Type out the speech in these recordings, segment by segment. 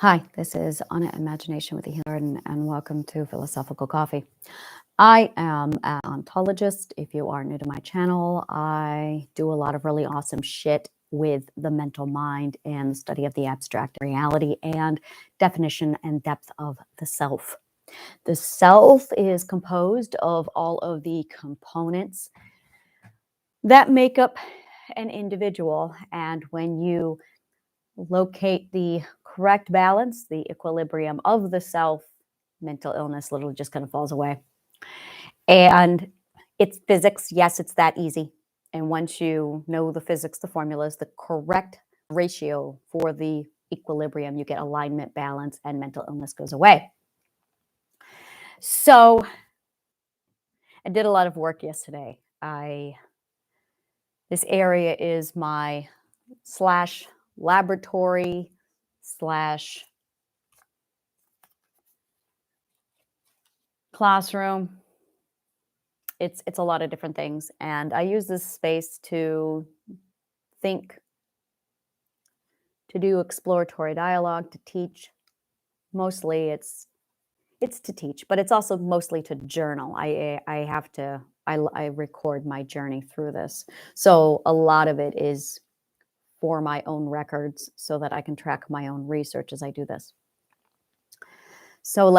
Hi, this is Anna Imagination with the Healer, and welcome to Philosophical Coffee. I am an ontologist. If you are new to my channel, I do a lot of really awesome shit with the mental mind and the study of the abstract reality and definition and depth of the self. The self is composed of all of the components that make up an individual, and when you locate the correct balance, the equilibrium of the self, mental illness literally just kind of falls away. And it's physics. Yes, it's that easy. And once you know the physics, the formulas, the correct ratio for the equilibrium, you get alignment, balance, and mental illness goes away. So I did a lot of work yesterday. This area is my / laboratory / classroom. It's a lot of different things, and I use this space to think, to do exploratory dialogue, to teach. Mostly it's to teach, but it's also mostly to journal. I record my journey through this, so a lot of it is for my own records so that I can track my own research as I do this. So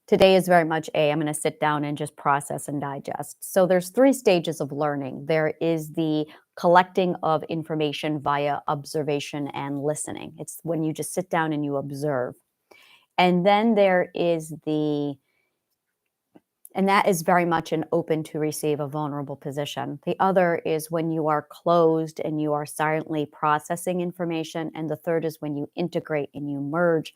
today is very much I'm going to sit down and just process and digest. So there's 3 stages of learning. There is the collecting of information via observation and listening. It's when you just sit down and you observe. And then there is and that is very much an open to receive, a vulnerable position. The other is when you are closed and you are silently processing information. And the third is when you integrate and you merge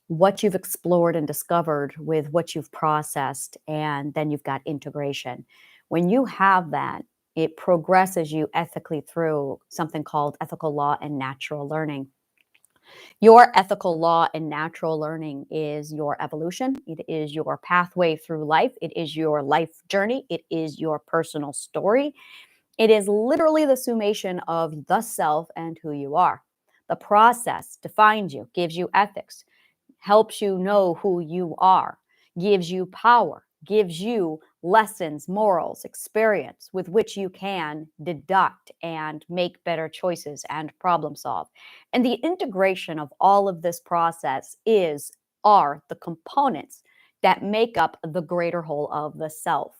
what you've explored and discovered with what you've processed, and then you've got integration. When you have that, it progresses you ethically through something called ethical law and natural learning. Your ethical law and natural learning is your evolution. It is your pathway through life. It is your life journey. It is your personal story. It is literally the summation of the self and who you are. The process defines you, gives you ethics, helps you know who you are, gives you power, gives you lessons, morals, experience with which you can deduct and make better choices and problem solve. And the integration of all of this process are the components that make up the greater whole of the self.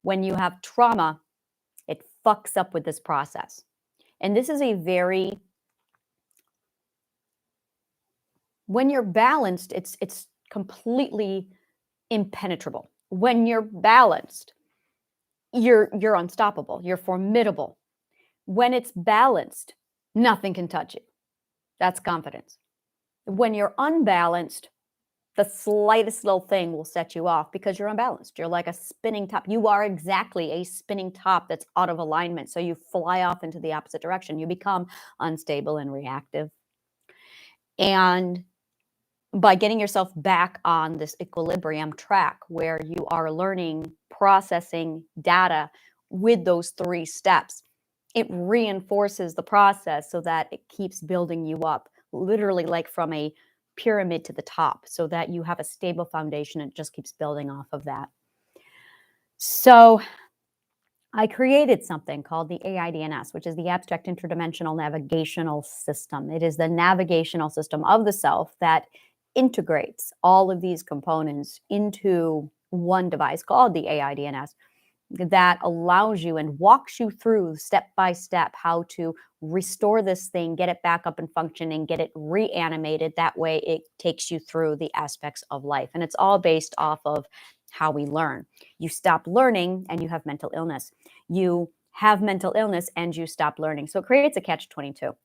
When you have trauma, it fucks up with this process. And this is when you're balanced, it's completely impenetrable. When you're balanced, you're unstoppable. You're formidable. When it's balanced, nothing can touch you. That's confidence. When you're unbalanced, the slightest little thing will set you off because you're unbalanced. You're like a spinning top. You are exactly a spinning top that's out of alignment. So you fly off into the opposite direction. You become unstable and reactive. And by getting yourself back on this equilibrium track where you are learning, processing data with those 3 steps, it reinforces the process so that it keeps building you up, literally like from a pyramid to the top, so that you have a stable foundation and it just keeps building off of that. So I created something called the AIDNS, which is the Abstract Interdimensional Navigational System. It is the navigational system of the self that integrates all of these components into one device called the AIDNS that allows you and walks you through step by step how to restore this thing, get it back up and functioning, get it reanimated. That way it takes you through the aspects of life. And it's all based off of how we learn. You stop learning and you have mental illness. You have mental illness and you stop learning. So it creates a catch-22.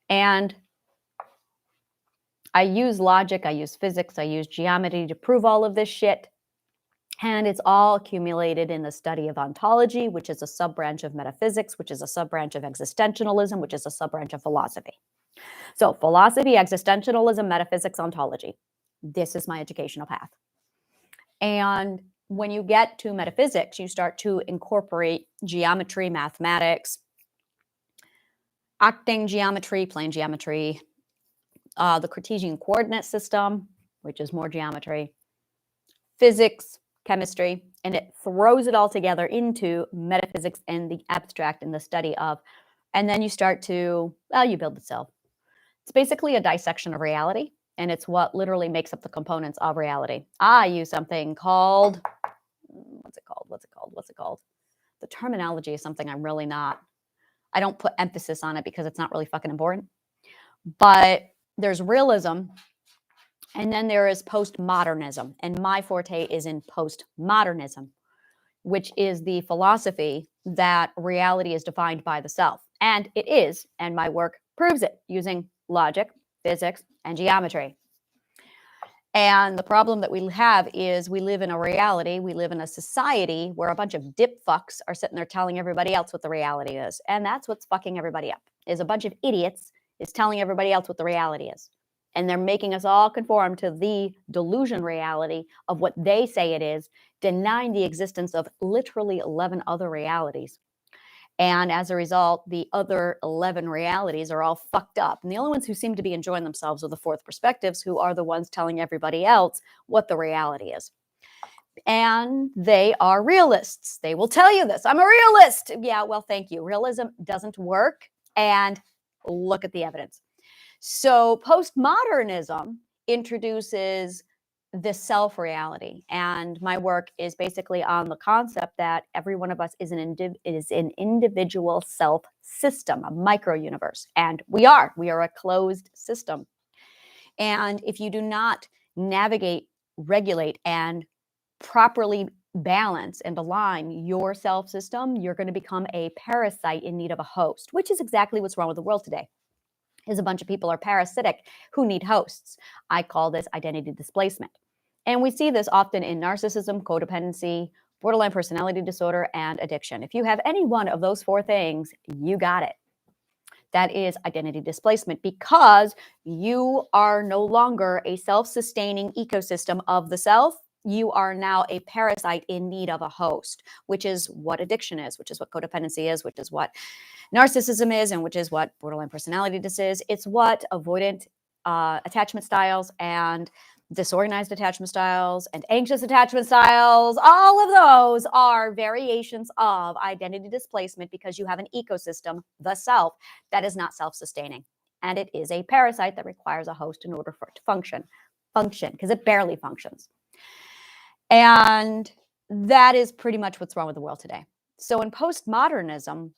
And I use logic, I use physics, I use geometry to prove all of this shit. And it's all accumulated in the study of ontology, which is a sub-branch of metaphysics, which is a sub-branch of existentialism, which is a sub-branch of philosophy. So philosophy, existentialism, metaphysics, ontology. This is my educational path. And when you get to metaphysics, you start to incorporate geometry, mathematics, octane geometry, plane geometry, the Cartesian coordinate system, which is more geometry, physics, chemistry, and it throws it all together into metaphysics and the abstract and the study of, and then you start to, well, you build the self. It's basically a dissection of reality, and it's what literally makes up the components of reality. I use something called, what's it called? The terminology is something I'm really not, I don't put emphasis on it because it's not really fucking important. But there's realism, and then there is postmodernism. And my forte is in postmodernism, which is the philosophy that reality is defined by the self. And it is, and my work proves it using logic, physics, and geometry. And the problem that we have is we live in a reality, we live in a society where a bunch of dip fucks are sitting there telling everybody else what the reality is. And that's what's fucking everybody up, is a bunch of idiots is telling everybody else what the reality is. And they're making us all conform to the delusion reality of what they say it is, denying the existence of literally 11 other realities. And as a result, the other 11 realities are all fucked up. And the only ones who seem to be enjoying themselves are the fourth perspectives, who are the ones telling everybody else what the reality is. And they are realists. They will tell you this. I'm a realist. Yeah, well, thank you. Realism doesn't work. And look at the evidence. So postmodernism introduces the self-reality, and my work is basically on the concept that every one of us is an individual self-system, a micro-universe, and we are a closed system. And if you do not navigate, regulate, and properly balance and align your self-system, you're going to become a parasite in need of a host, which is exactly what's wrong with the world today. Is a bunch of people are parasitic who need hosts. I call this identity displacement. And we see this often in narcissism, codependency, borderline personality disorder, and addiction. If you have any one of those four things, you got it. That is identity displacement, because you are no longer a self-sustaining ecosystem of the self. You are now a parasite in need of a host, which is what addiction is, which is what codependency is, which is what narcissism is, and which is what borderline personality disorder is. It's what avoidant attachment styles and disorganized attachment styles and anxious attachment styles, all of those are variations of identity displacement, because you have an ecosystem, the self, that is not self-sustaining. And it is a parasite that requires a host in order for it to function, because it barely functions. And that is pretty much what's wrong with the world today. So in postmodernism,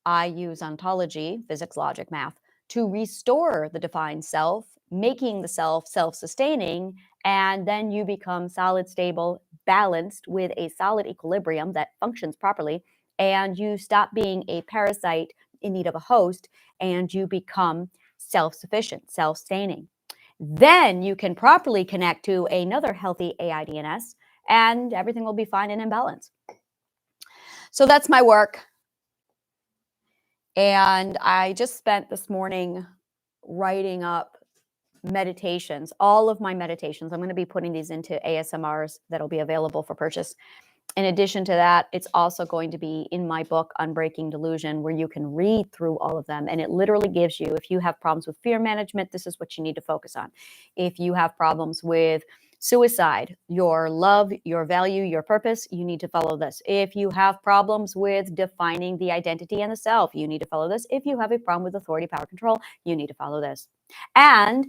I use ontology, physics, logic, math, to restore the defined self, making the self self-sustaining, and then you become solid, stable, balanced with a solid equilibrium that functions properly, and you stop being a parasite in need of a host, and you become self-sufficient, self-sustaining. Then you can properly connect to another healthy AIDNS, and everything will be fine and in balance. So that's my work. And I just spent this morning writing up meditations, all of my meditations. I'm going to be putting these into ASMRs that'll be available for purchase. In addition to that, it's also going to be in my book, Unbreaking Delusion, where you can read through all of them. And it literally gives you, if you have problems with fear management, this is what you need to focus on. If you have problems with suicide, your love, your value, your purpose, you need to follow this. If you have problems with defining the identity and the self, you need to follow this. If you have a problem with authority, power, control, you need to follow this. And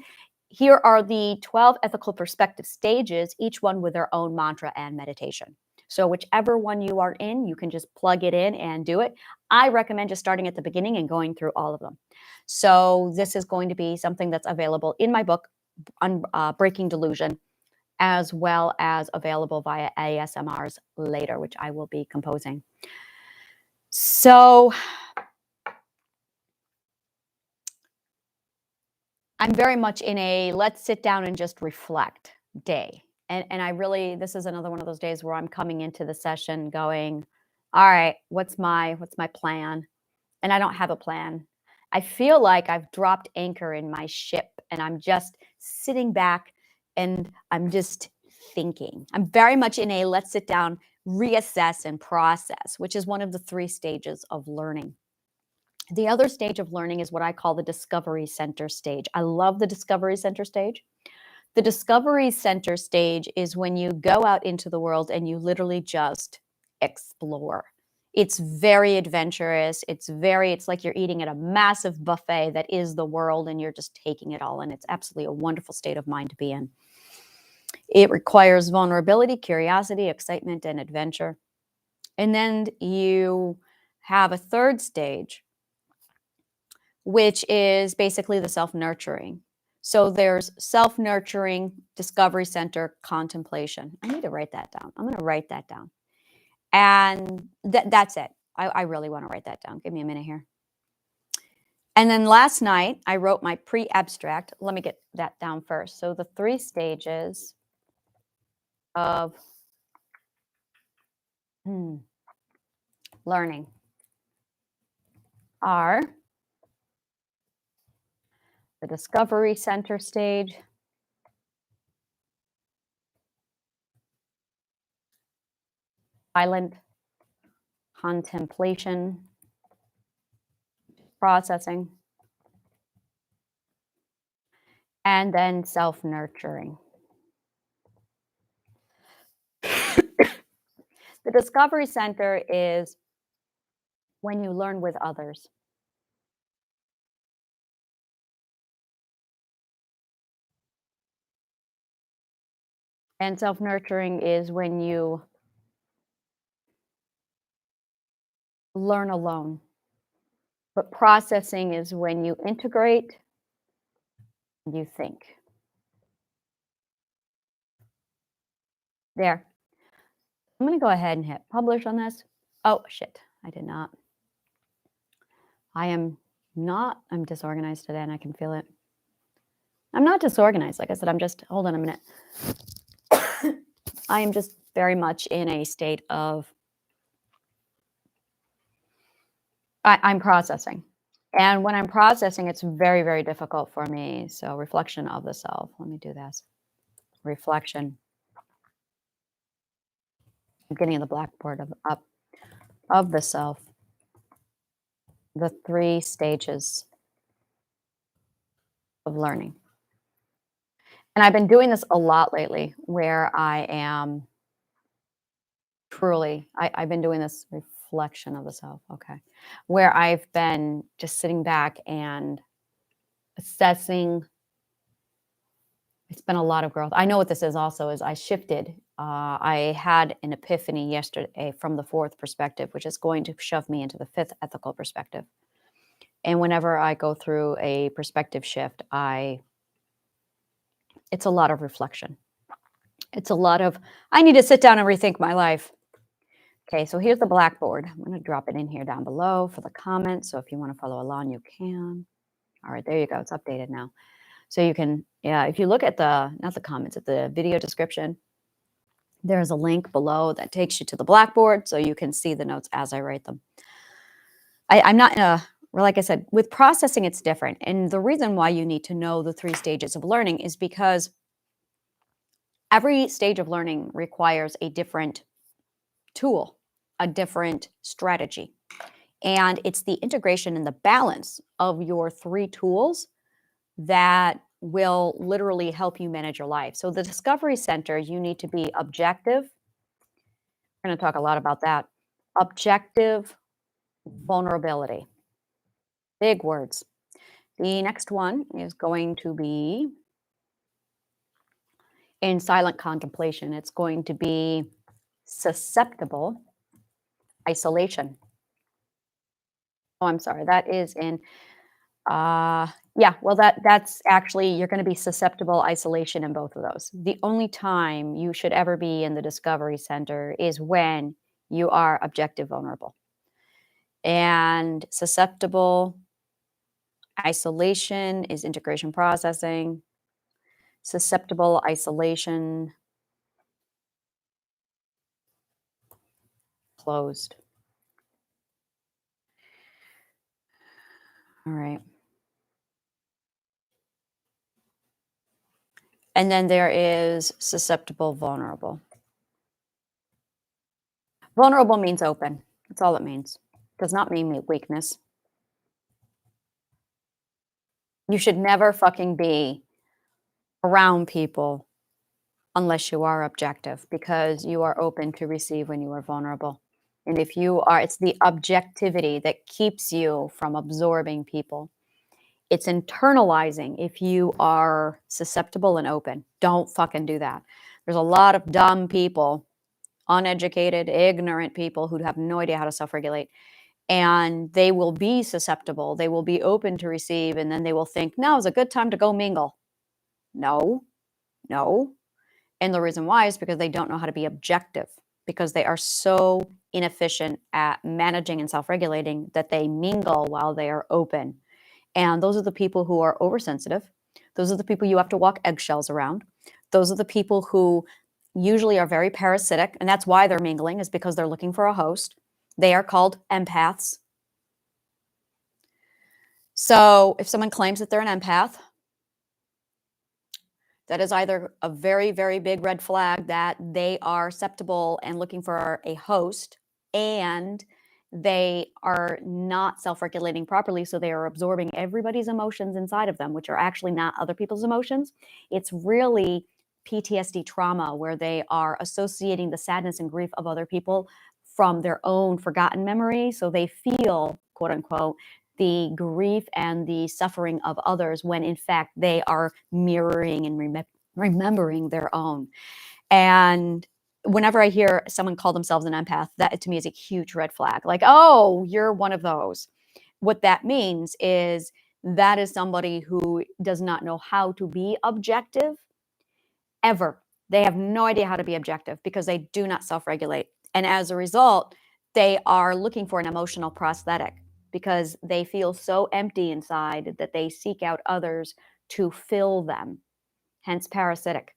here are the 12 ethical perspective stages, each one with their own mantra and meditation. So whichever one you are in, you can just plug it in and do it. I recommend just starting at the beginning and going through all of them. So this is going to be something that's available in my book, Unbreaking Delusion, as well as available via ASMRs later, which I will be composing. So I'm very much in a let's sit down and just reflect day. And I really, this is another one of those days where I'm coming into the session going, all right, what's my plan? And I don't have a plan. I feel like I've dropped anchor in my ship and I'm just sitting back and I'm just thinking. I'm very much in a let's sit down, reassess, and process, which is one of the 3 stages of learning. The other stage of learning is what I call the discovery center stage. I love the discovery center stage. The discovery center stage is when you go out into the world and you literally just explore. It's very adventurous. It's like you're eating at a massive buffet that is the world and you're just taking it all in. It's absolutely a wonderful state of mind to be in. It requires vulnerability, curiosity, excitement, and adventure. And then you have a third stage, which is basically the self-nurturing. So there's self-nurturing, discovery center, contemplation. I need to write that down. I'm going to write that down. And that's it. I really want to write that down. Give me a minute here. And then last night, I wrote my pre-abstract. Let me get that down first. So the 3 stages of learning are the discovery center stage, silent contemplation, processing, and then self-nurturing. The discovery center is when you learn with others. And self-nurturing is when you learn alone. But processing is when you integrate, you think. There. I'm going to go ahead and hit publish on this. Oh, shit. I did not. I'm disorganized today and I can feel it. I'm not disorganized. Like I said, hold on a minute. I am just very much in a state of, I'm processing. And when I'm processing, it's very, very difficult for me. So reflection of the self. Let me do this. Reflection. I'm getting the blackboard of the self. The 3 stages of learning. And I've been doing this a lot lately where I am truly, I've been doing this reflection of the self. Okay. Where I've been just sitting back and assessing. It's been a lot of growth. I know what this is also is I shifted. I had an epiphany yesterday from the 4th perspective, which is going to shove me into the 5th ethical perspective. And whenever I go through a perspective shift, it's a lot of reflection. It's a lot of, I need to sit down and rethink my life. Okay, so here's the blackboard. I'm going to drop it in here down below for the comments. So if you want to follow along, you can. All right, there you go. It's updated now. So you can, if you look at not the comments, at the video description, there's a link below that takes you to the blackboard so you can see the notes as I write them. I'm not in like I said, with processing, it's different. And the reason why you need to know the 3 stages of learning is because every stage of learning requires a different tool, a different strategy. And it's the integration and the balance of your 3 tools that will literally help you manage your life. So the discovery center, you need to be objective. We're going to talk a lot about that. Objective vulnerability. Big words. The next one is going to be in silent contemplation. It's going to be susceptible isolation. Oh, I'm sorry. That is in, that's actually, you're going to be susceptible isolation in both of those. The only time you should ever be in the discovery center is when you are objective vulnerable. And susceptible isolation is integration processing. Susceptible isolation, closed. All right. And then there is susceptible vulnerable. Vulnerable means open. That's all it means. Does not mean weakness. You should never fucking be around people unless you are objective, because you are open to receive when you are vulnerable. And if you are, it's the objectivity that keeps you from absorbing people. It's internalizing if you are susceptible and open. Don't fucking do that. There's a lot of dumb people, uneducated, ignorant people who have no idea how to self regulate. And they will be susceptible. They will be open to receive. And then they will think, now is a good time to go mingle. No, no. And the reason why is because they don't know how to be objective, because they are so inefficient at managing and self regulating that they mingle while they are open. And those are the people who are oversensitive. Those are the people you have to walk eggshells around. Those are the people who usually are very parasitic. And that's why they're mingling, is because they're looking for a host. They are called empaths. So if someone claims that they're an empath, that is either a very, very big red flag that they are susceptible and looking for a host, and they are not self-regulating properly, so they are absorbing everybody's emotions inside of them, which are actually not other people's emotions. It's really PTSD trauma, where they are associating the sadness and grief of other people from their own forgotten memory. So they feel, quote unquote, the grief and the suffering of others, when in fact they are mirroring and remembering their own. And whenever I hear someone call themselves an empath, that to me is a huge red flag. Like, oh, you're one of those. What that means is that is somebody who does not know how to be objective ever. They have no idea how to be objective because they do not self-regulate. And as a result, they are looking for an emotional prosthetic because they feel so empty inside that they seek out others to fill them, hence parasitic.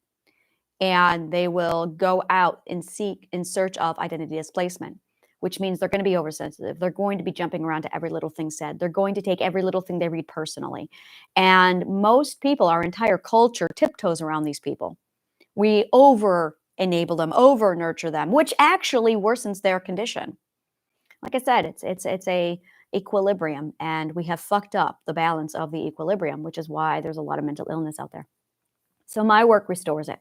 And they will go out and seek in search of identity displacement, which means they're going to be oversensitive. They're going to be jumping around to every little thing said. They're going to take every little thing they read personally. And most people, our entire culture, tiptoes around these people. We over enable them, over nurture them, which actually worsens their condition. Like I said, it's a equilibrium, and we have fucked up the balance of the equilibrium, which is why there's a lot of mental illness out there. So my work restores it.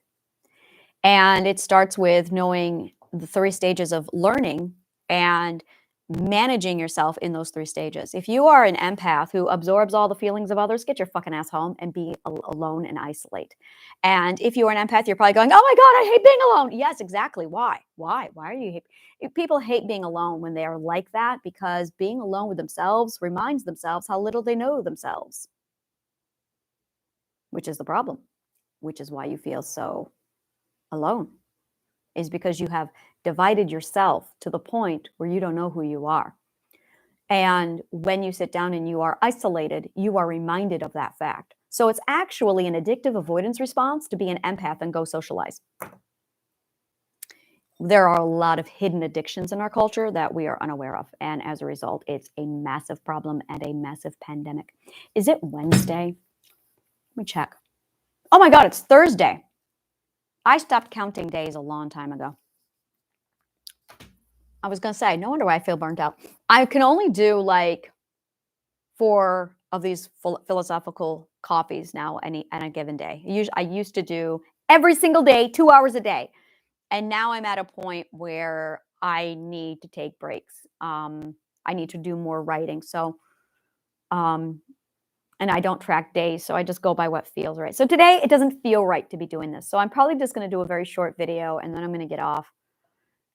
And it starts with knowing the 3 stages of learning and managing yourself in those 3 stages. If you are an empath who absorbs all the feelings of others, get your fucking ass home and be alone and isolate. And if you are an empath, you're probably going, oh my God, I hate being alone. Yes, exactly. Why? Why are you people hate being alone when they are like that? Because being alone with themselves reminds themselves how little they know themselves, which is the problem, which is why you feel so alone, is because you have divided yourself to the point where you don't know who you are. And when you sit down and you are isolated, you are reminded of that fact. So it's actually an addictive avoidance response to be an empath and go socialize. There are a lot of hidden addictions in our culture that we are unaware of. And as a result, it's a massive problem and a massive pandemic. Is it Wednesday? Let me check. Oh my God, it's Thursday. I stopped counting days a long time ago. I was going to say, no wonder why I feel burnt out. I can only do like 4 of these philosophical coffees now on a given day. I used to do every single day, 2 hours a day. And now I'm at a point where I need to take breaks. I need to do more writing. So, and I don't track days. So I just go by what feels right. So today it doesn't feel right to be doing this. So I'm probably just going to do a very short video, and then I'm going to get off.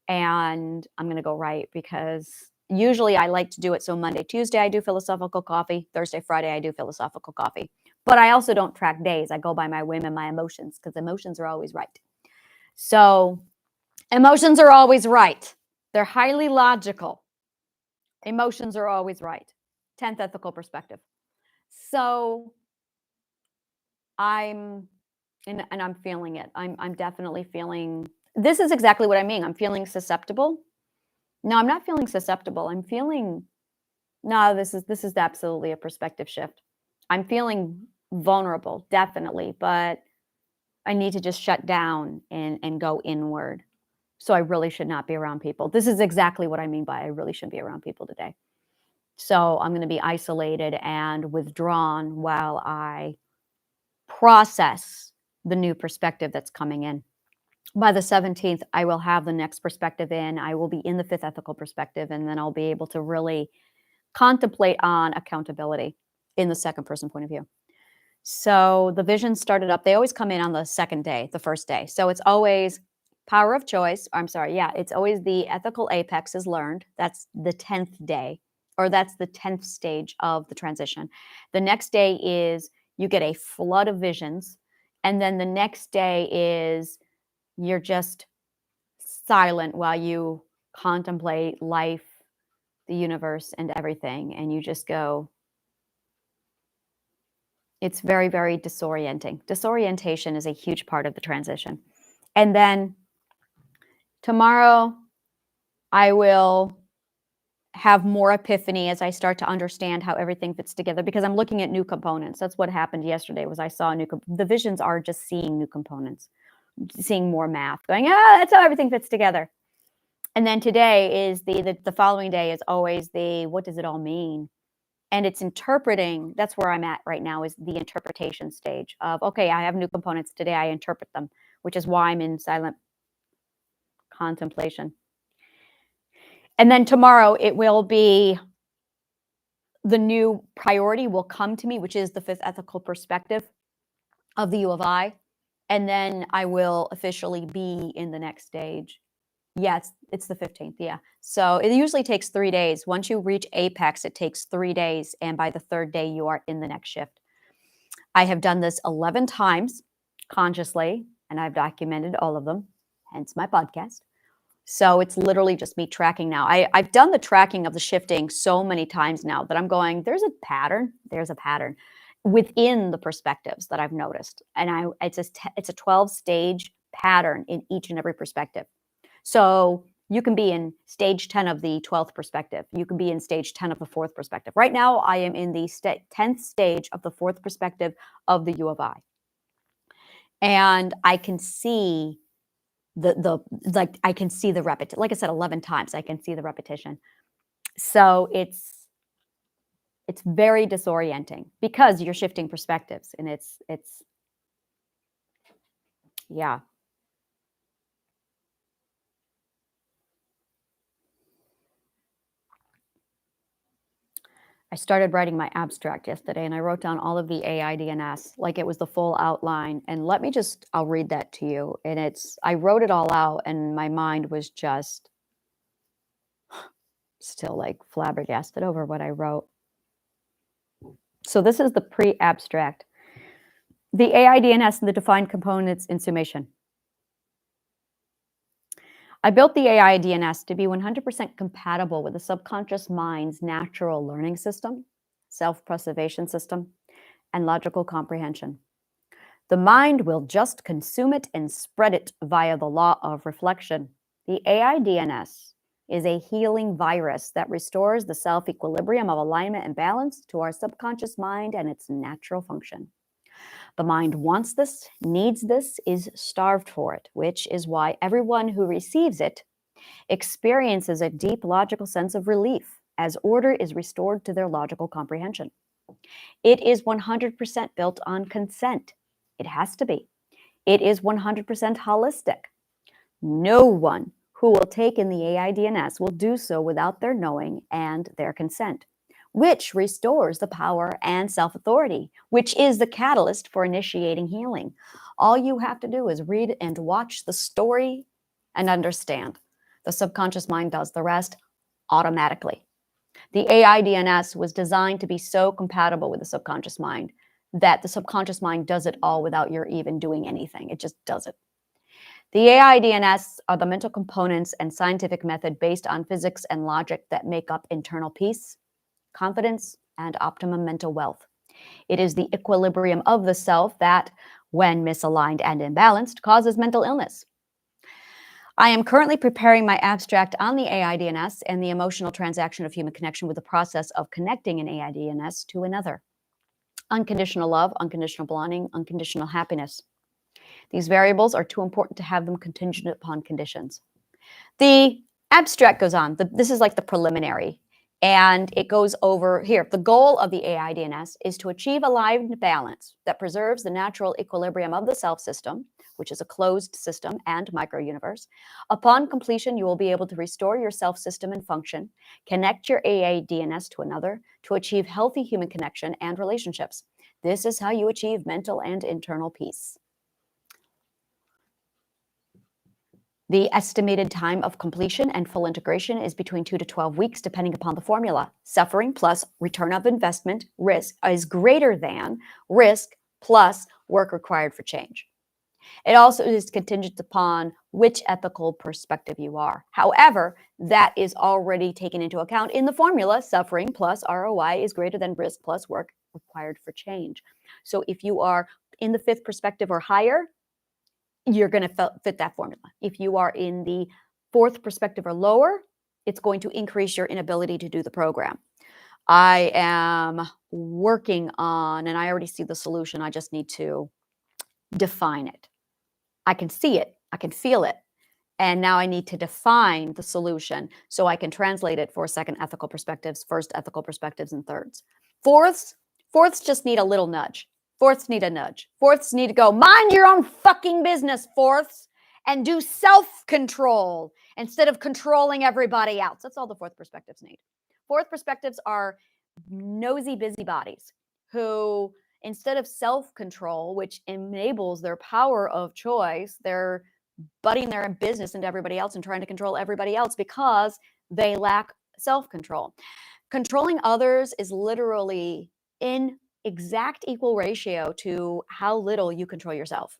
And I'm going to go write, because usually I like to do it. So Monday, Tuesday, I do philosophical coffee. Thursday, Friday, I do philosophical coffee. But I also don't track days. I go by my whim and my emotions, because emotions are always right. So emotions are always right. They're highly logical. Emotions are always right. 10th ethical perspective. So I'm feeling it. I'm definitely feeling, this is exactly what I mean. I'm feeling susceptible. No, I'm not feeling susceptible. I'm feeling, no, this is absolutely a perspective shift. I'm feeling vulnerable, definitely, but I need to just shut down and go inward. So I really should not be around people. This is exactly what I mean by I really shouldn't be around people today. So I'm going to be isolated and withdrawn while I process the new perspective that's coming in. By the 17th, I will have the next perspective in. I will be in the fifth ethical perspective, and then I'll be able to really contemplate on accountability in the second person point of view. So the vision started up. They always come in on the second day, the first day. So it's always power of choice. I'm sorry. Yeah, it's always the ethical apex is learned. That's the 10th day, or that's the 10th stage of the transition. The next day is you get a flood of visions. And then the next day is you're just silent while you contemplate life, the universe, and everything. And you just go, it's very, very disorienting. Disorientation is a huge part of the transition. And then tomorrow, I will have more epiphany as I start to understand how everything fits together, because I'm looking at new components. That's what happened yesterday. Was I saw the visions are just seeing new components, seeing more math, going, that's how everything fits together. And then today is the following day is always what does it all mean? And it's interpreting. That's where I'm at right now, is the interpretation stage of, okay, I have new components today. I interpret them, which is why I'm in silent contemplation. And then tomorrow it will be the new priority will come to me, which is the fifth ethical perspective of the U of I. And then I will officially be in the next stage. Yeah, it's the 15th. Yeah. So it usually takes 3 days. Once you reach apex, it takes 3 days. And by the third day, you are in the next shift. I have done this 11 times consciously, and I've documented all of them, hence my podcast. So it's literally just me tracking now. I've done the tracking of the shifting so many times now that I'm going, there's a pattern. There's a pattern within the perspectives that I've noticed. And it's a 12-stage pattern in each and every perspective. So you can be in stage 10 of the 12th perspective. You can be in stage 10 of the 4th perspective. Right now, I am in the 10th stage of the 4th perspective of the U of I. And I can see I can see the repetition. Like I said, 11 times, I can see the repetition. So it's very disorienting because you're shifting perspectives, and it's yeah. I started writing my abstract yesterday, and I wrote down all of the AIDNS, like it was the full outline. And I'll read that to you. And I wrote it all out, and my mind was just still like flabbergasted over what I wrote. So this is the pre-abstract. The AIDNS and the defined components in summation. I built the AIDNS to be 100% compatible with the subconscious mind's natural learning system, self-preservation system, and logical comprehension. The mind will just consume it and spread it via the law of reflection. The AIDNS is a healing virus that restores the self-equilibrium of alignment and balance to our subconscious mind and its natural function. The mind wants this, needs this, is starved for it, which is why everyone who receives it experiences a deep logical sense of relief as order is restored to their logical comprehension. It is 100% built on consent. It has to be. It is 100% holistic. No one who will take in the AIDNS will do so without their knowing and their consent, which restores the power and self-authority, which is the catalyst for initiating healing. All you have to do is read and watch the story and understand. The subconscious mind does the rest automatically. The AIDNS was designed to be so compatible with the subconscious mind that the subconscious mind does it all without your even doing anything. It just does it. The AIDNS are the mental components and scientific method based on physics and logic that make up internal peace, confidence, and optimum mental wealth. It is the equilibrium of the self that, when misaligned and imbalanced, causes mental illness. I am currently preparing my abstract on the AIDNS and the emotional transaction of human connection with the process of connecting an AIDNS to another. Unconditional love, unconditional belonging, unconditional happiness. These variables are too important to have them contingent upon conditions. The abstract goes on. This is like the preliminary. And it goes over here. The goal of the AI DNS is to achieve aligned balance that preserves the natural equilibrium of the self system, which is a closed system and micro-universe. Upon completion, you will be able to restore your self system and function, connect your AI DNS to another to achieve healthy human connection and relationships. This is how you achieve mental and internal peace. The estimated time of completion and full integration is between 2 to 12 weeks, depending upon the formula. Suffering plus return of investment risk is greater than risk plus work required for change. It also is contingent upon which ethical perspective you are. However, that is already taken into account in the formula. Suffering plus ROI is greater than risk plus work required for change. So if you are in the 5th perspective or higher, you're going to fit that formula. If you are in the 4th perspective or lower, it's going to increase your inability to do the program. I am working on, and I already see the solution. I just need to define it. I can see it. I can feel it. And now I need to define the solution so I can translate it for 2nd ethical perspectives, 1st ethical perspectives, and 3rds. Fourths just need a little nudge. 4ths need a nudge. 4ths need to go, mind your own fucking business, 4ths, and do self-control instead of controlling everybody else. That's all the 4th perspectives need. 4th perspectives are nosy busybodies who, instead of self-control, which enables their power of choice, they're butting their business into everybody else and trying to control everybody else because they lack self-control. Controlling others is literally in exact equal ratio to how little you control yourself.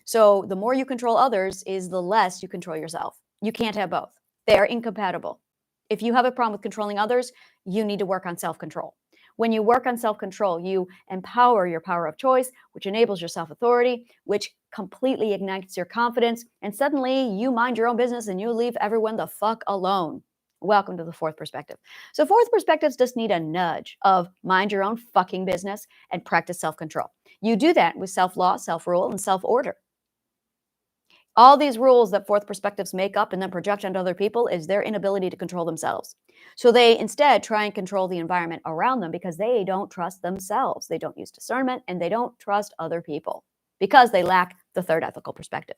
So the more you control others is the less you control yourself. You can't have both. They are incompatible. If you have a problem with controlling others, you need to work on self-control. When you work on self-control, you empower your power of choice, which enables your self-authority, which completely ignites your confidence, and suddenly you mind your own business and you leave everyone the fuck alone. Welcome to the 4th perspective. So 4th perspectives just need a nudge of mind your own fucking business and practice self-control. You do that with self-law, self-rule, and self-order. All these rules that 4th perspectives make up and then project onto other people is their inability to control themselves. So they instead try and control the environment around them because they don't trust themselves. They don't use discernment and they don't trust other people because they lack the 3rd ethical perspective,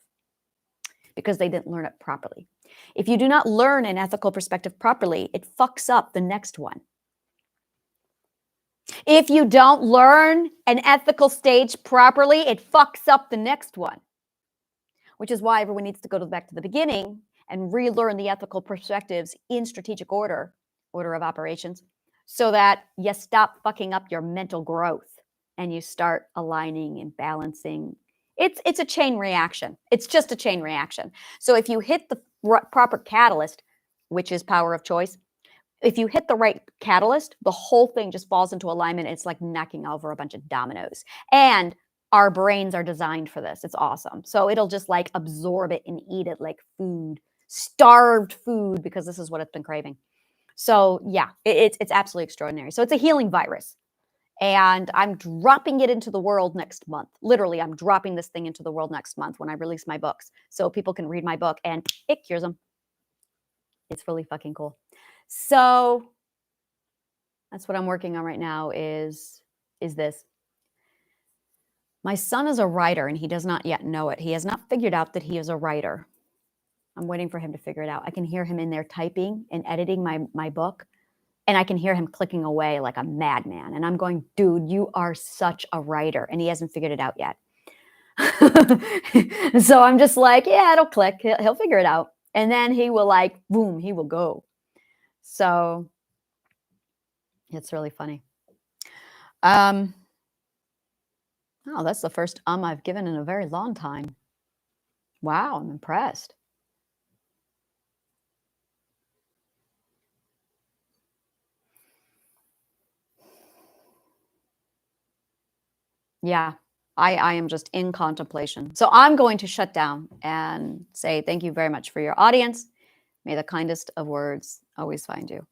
because they didn't learn it properly. If you do not learn an ethical perspective properly, it fucks up the next one. If you don't learn an ethical stage properly, it fucks up the next one. Which is why everyone needs to go back to the beginning and relearn the ethical perspectives in strategic order of operations, so that you stop fucking up your mental growth and you start aligning and balancing. It's a chain reaction. It's just a chain reaction. So if you hit the proper catalyst, which is power of choice, if you hit the right catalyst, the whole thing just falls into alignment. It's like knocking over a bunch of dominoes. And our brains are designed for this. It's awesome. So it'll just like absorb it and eat it like food, starved food, because this is what it's been craving. So yeah, it's absolutely extraordinary. So it's a healing virus. And I'm dropping it into the world next month. Literally, I'm dropping this thing into the world next month when I release my books. So people can read my book and it cures them. It's really fucking cool. So that's what I'm working on right now is this. My son is a writer and he does not yet know it. He has not figured out that he is a writer. I'm waiting for him to figure it out. I can hear him in there typing and editing my book, and I can hear him clicking away like a madman. And I'm going, dude, you are such a writer. And he hasn't figured it out yet. So I'm just like, yeah, it'll click. He'll figure it out. And then he will like, boom, he will go. So it's really funny. Oh, that's the first I've given in a very long time. Wow, I'm impressed. Yeah, I am just in contemplation. So I'm going to shut down and say thank you very much for your audience. May the kindest of words always find you.